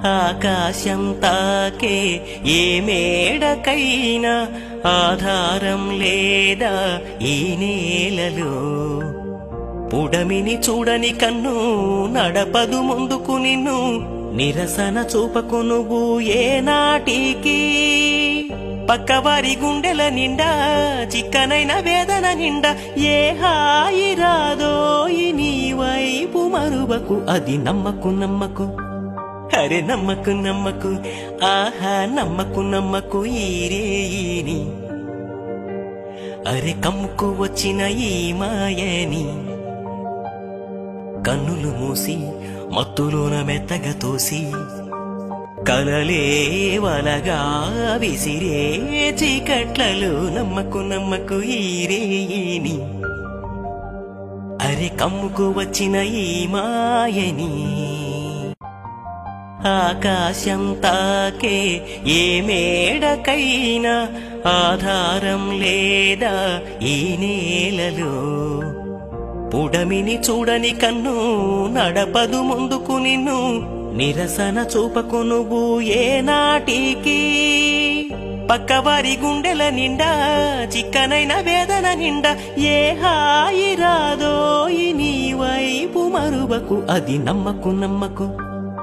ఆకాశం తాకే ఏ మేడకైనా ఆధారం లేదా ఈ నేలలో. పుడమిని చూడని కన్ను నడపదు ముందుకు నిన్ను, నిరసన చూపకు నువ్వు ఏ నాటికి. పక్కవారి గుండెల నిండా చిక్కనైన వేదన నిండా ఏ హాయి రాదో నీ వైపు మరువకు. అది నమ్మకు నమ్మకు, అరే నమ్మకు నమ్మకు, ఆహా నమ్మకు నమ్మకు ఈ రేయిని. అరే కమ్ముకు వచ్చిన ఈ మాయని. కన్నులు మూసి మత్తులోన మెత్తగా తోసి కలలే వలగా విసిరే చీకట్లలో నమ్మకు నమ్మకు ఈ రేయిని. అరే కమ్ముకు వచ్చిన ఈ మాయని. ఆకాశం తాకే ఏ మేడకైనా ఆధారం లేదా ఈ నేలలో. పుడమిని చూడని కన్ను నడపదు ముందుకు నిన్ను, నిరసన చూపకు నువ్వు ఏ నాటికి. పక్కవారి గుండెల నిండా చిక్కనైన వేదన నిండా ఏ హాయి రాదో నీ వైపు మరువకు. అది నమ్మకు నమ్మకు.